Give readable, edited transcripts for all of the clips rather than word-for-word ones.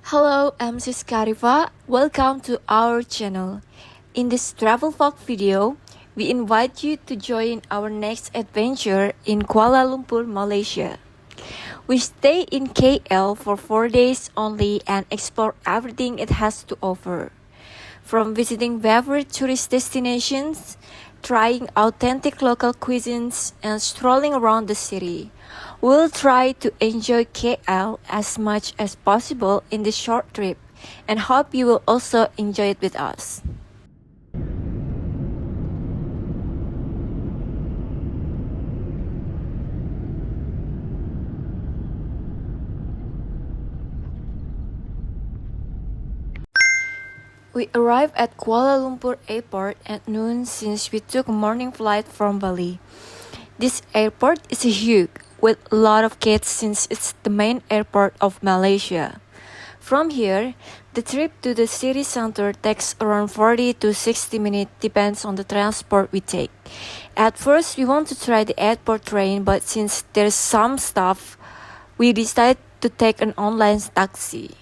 Hello, I'm Sis Karifa. Welcome to our channel. In this travel vlog video, we invite you to join our next adventure in Kuala Lumpur, Malaysia. We stay in KL for 4 days only and explore everything it has to offer. From visiting favorite tourist destinations, trying authentic local cuisines, and strolling around the city, we'll try to enjoy KL as much as possible in this short trip and hope you will also enjoy it with us. We arrived at Kuala Lumpur Airport at noon since we took a morning flight from Bali. This airport is huge with a lot of gates since it's the main airport of Malaysia. From here, the trip to the city center takes around 40 to 60 minutes depends on the transport we take. At first, we want to try the airport train, but since there's some stuff, we decided to take an online taxi.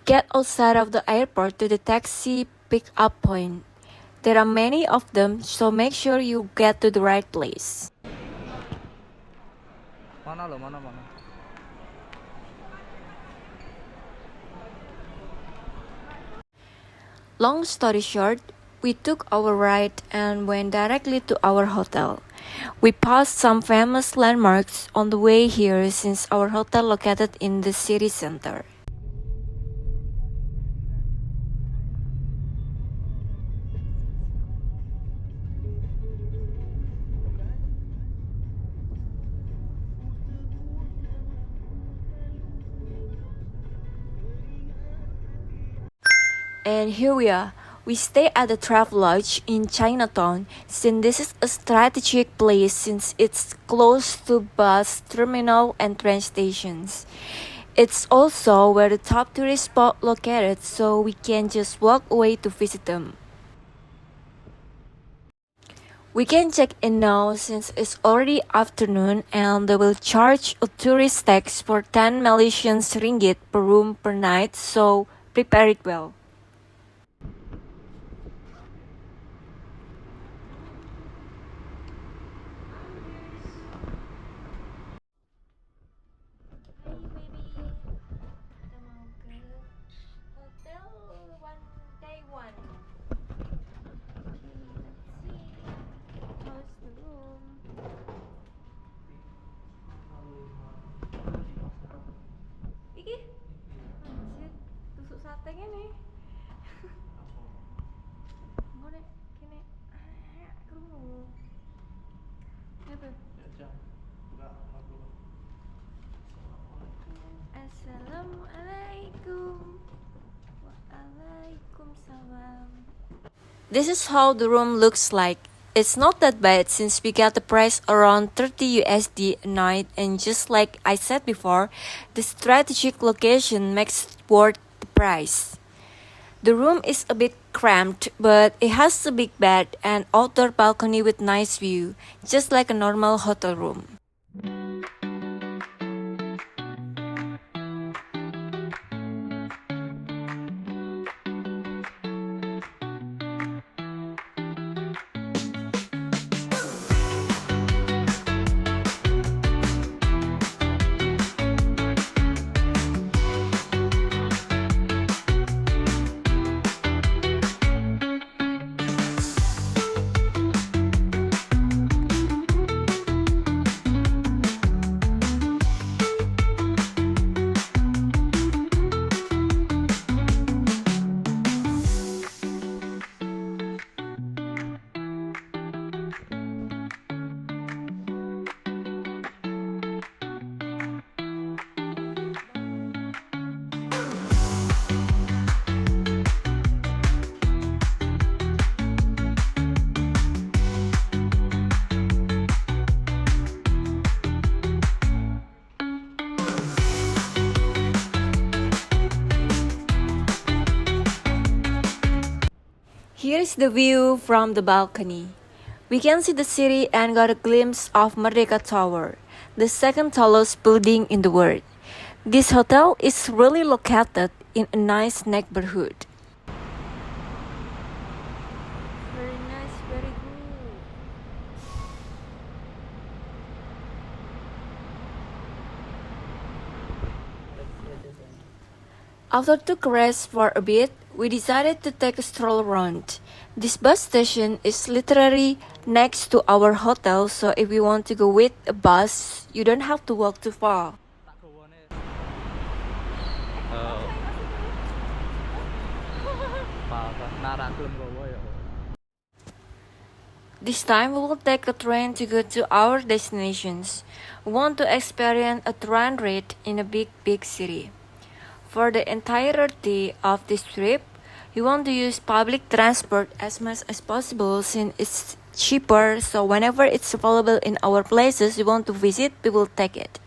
Get outside of the airport to the taxi pick-up point. There are many of them, so make sure you get to the right place. Mana. Long story short, we took our ride and went directly to our hotel. We passed some famous landmarks on the way here since our hotel located in the city center. And here we are. We stay at the Travelodge in Chinatown since this is a strategic place since it's close to bus terminal and train stations. It's also where the top tourist spot located, so we can just walk away to visit them. We can check in now since it's already afternoon and they will charge a tourist tax for 10 Malaysian ringgit per room per night, so prepare it well. Iki, anjir, tusuk sate gini. Ngene, kene, krungu. Apa? Assalamualaikum. Waalaikumsalam. This is how the room looks like. It's not that bad since we got the price around 30 USD a night, and just like I said before, the strategic location makes it worth the price. The room is a bit cramped, but it has a big bed and outdoor balcony with nice view, just like a normal hotel room. Here is the view from the balcony. We can see the city and got a glimpse of Merdeka Tower, the second tallest building in the world. This hotel is really located in a nice neighborhood. Very nice, very good. After took a rest for a bit, we decided to take a stroll around. This bus station is literally next to our hotel, so if you want to go with a bus, you don't have to walk too far. This time we will take a train to go to our destinations. We want to experience a train ride in a big city. For the entirety of this trip, we want to use public transport as much as possible since it's cheaper, so whenever it's available in our places we want to visit, we will take it.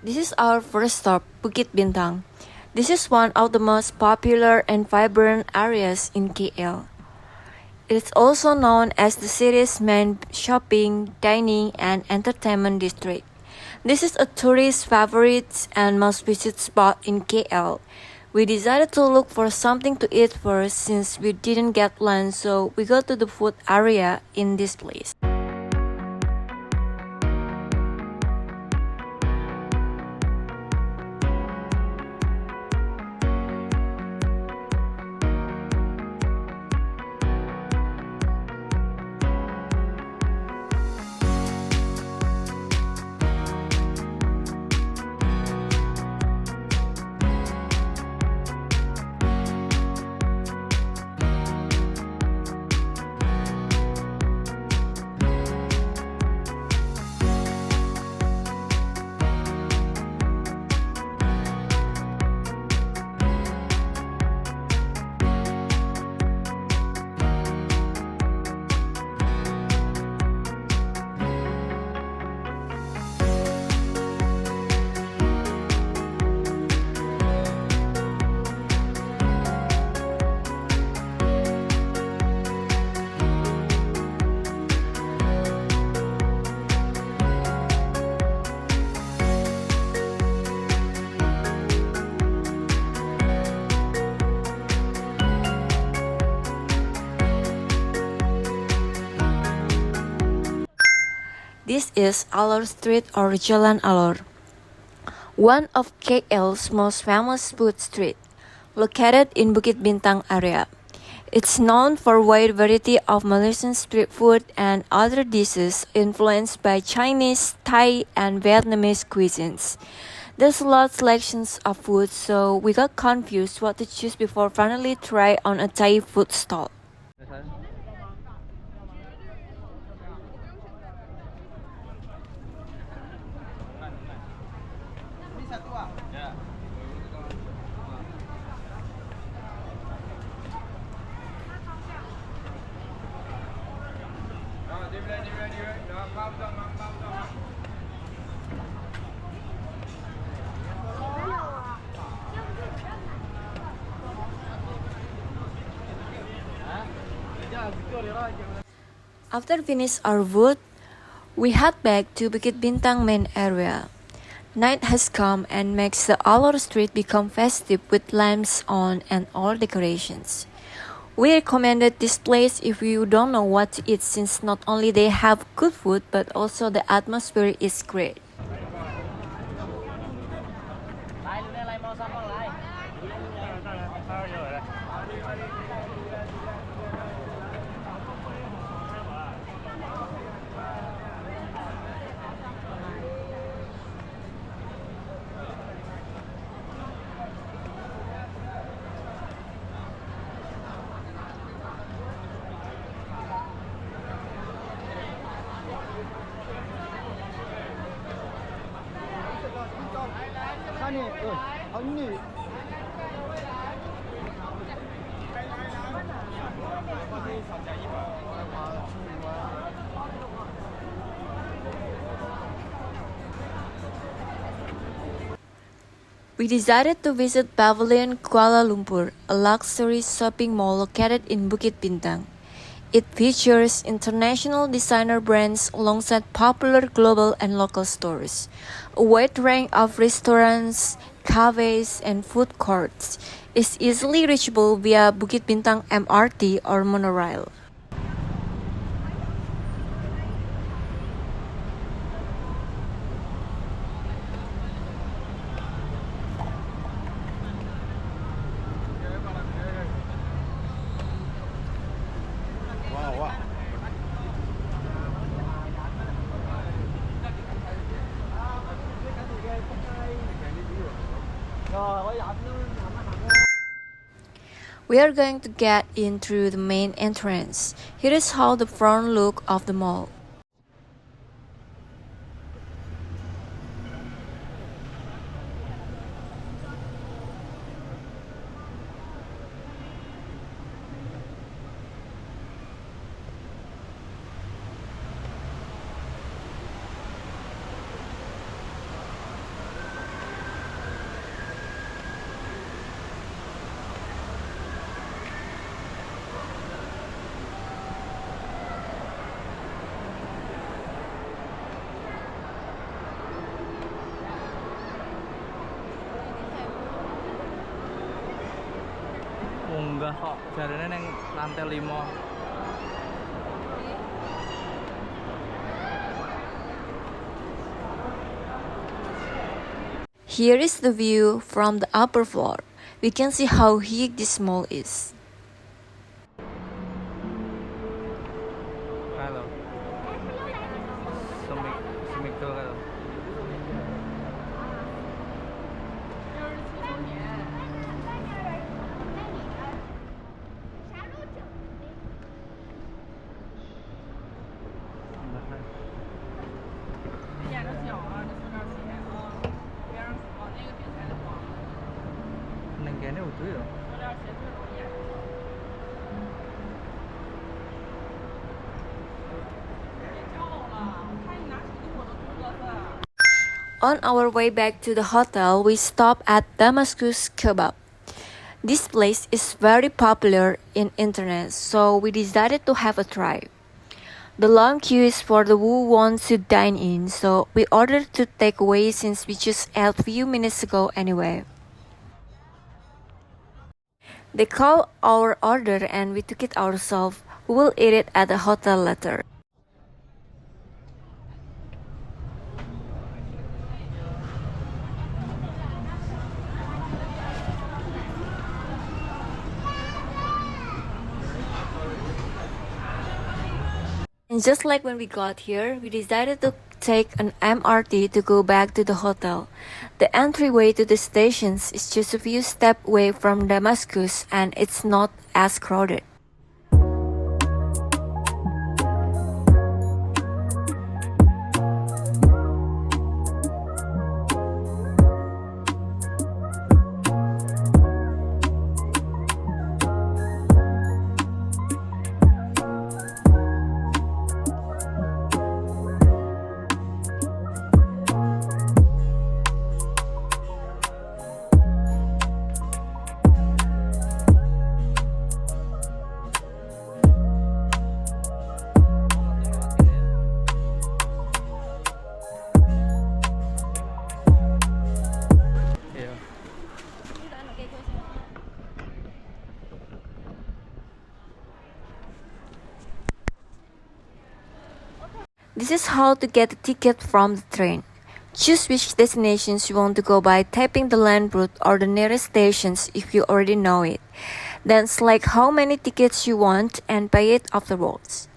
This is our first stop, Bukit Bintang. This is one of the most popular and vibrant areas in KL. It is also known as the city's main shopping, dining, and entertainment district. This is a tourist favorite and most visited spot in KL. We decided to look for something to eat first since we didn't get lunch, so we go to the food area in this place. This is Alor Street or Jalan Alor, one of KL's most famous food street, located in Bukit Bintang area. It's known for a wide variety of Malaysian street food and other dishes influenced by Chinese, Thai, and Vietnamese cuisines. There's a lot of selections of food, so we got confused what to choose before finally try on a Thai food stall. After finish our food, we head back to Bukit Bintang main area. Night has come and makes the Alor Street become festive with lamps on and all decorations. We recommended this place if you don't know what to eat since not only they have good food but also the atmosphere is great. We decided to visit Pavilion Kuala Lumpur, a luxury shopping mall located in Bukit Bintang. It features international designer brands alongside popular global and local stores, a wide range of restaurants, cafes, and food courts. Is easily reachable via Bukit Bintang MRT or monorail. We are going to get in through the main entrance. Here is how the front look of the mall. Munggah kok, jarane neng lantai 5. Here is the view from the upper floor. We can see how huge this mall is. Halo. Semikul halo. Neng kene utuh ya. On our way back to the hotel, we stopped at Damascus Kebab. This place is very popular in internet, so we decided to have a try. The long queue is for the who wants to dine in, so we ordered to take away since we just ate a few minutes ago anyway. They called our order and we took it ourselves. We will eat it at the hotel later. And just like when we got here, we decided to take an MRT to go back to the hotel. The entryway to the stations is just a few steps away from Damascus and it's not as crowded. This is how to get a ticket from the train. Choose which destinations you want to go by tapping the land route or the nearest stations if you already know it. Then select how many tickets you want and pay it afterwards.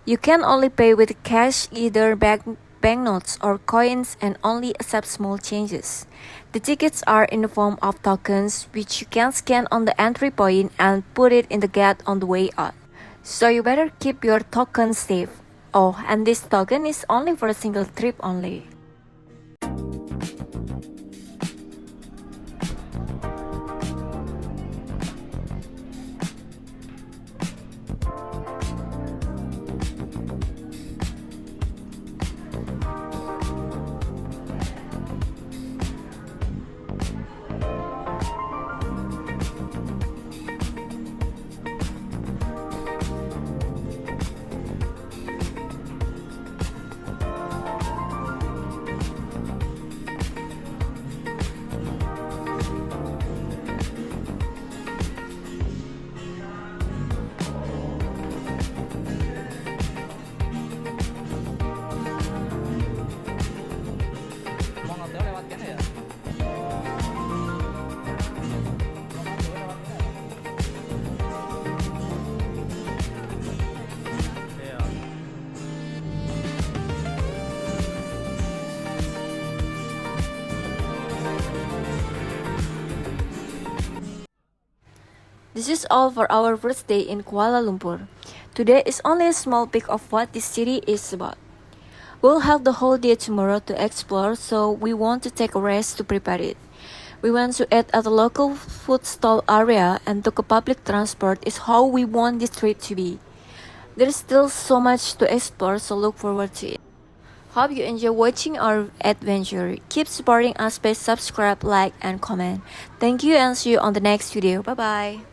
You can only pay with cash, either banknotes or coins, and only accept small changes. The tickets are in the form of tokens which you can scan on the entry point and put it in the gate on the way out. So you better keep your token safe. Oh, and this token is only for a single trip only. Mau hotel lewat kan ya? Iya. This is all for our first day in Kuala Lumpur. Today is only a small peek of what this city is about. We'll have the whole day tomorrow to explore, so we want to take a rest to prepare it. We went to eat at a local food stall area and took a public transport is how we want this trip to be. There's still so much to explore, so look forward to it. Hope you enjoy watching our adventure. Keep supporting us by subscribe, like, and comment. Thank you and see you on the next video. Bye bye.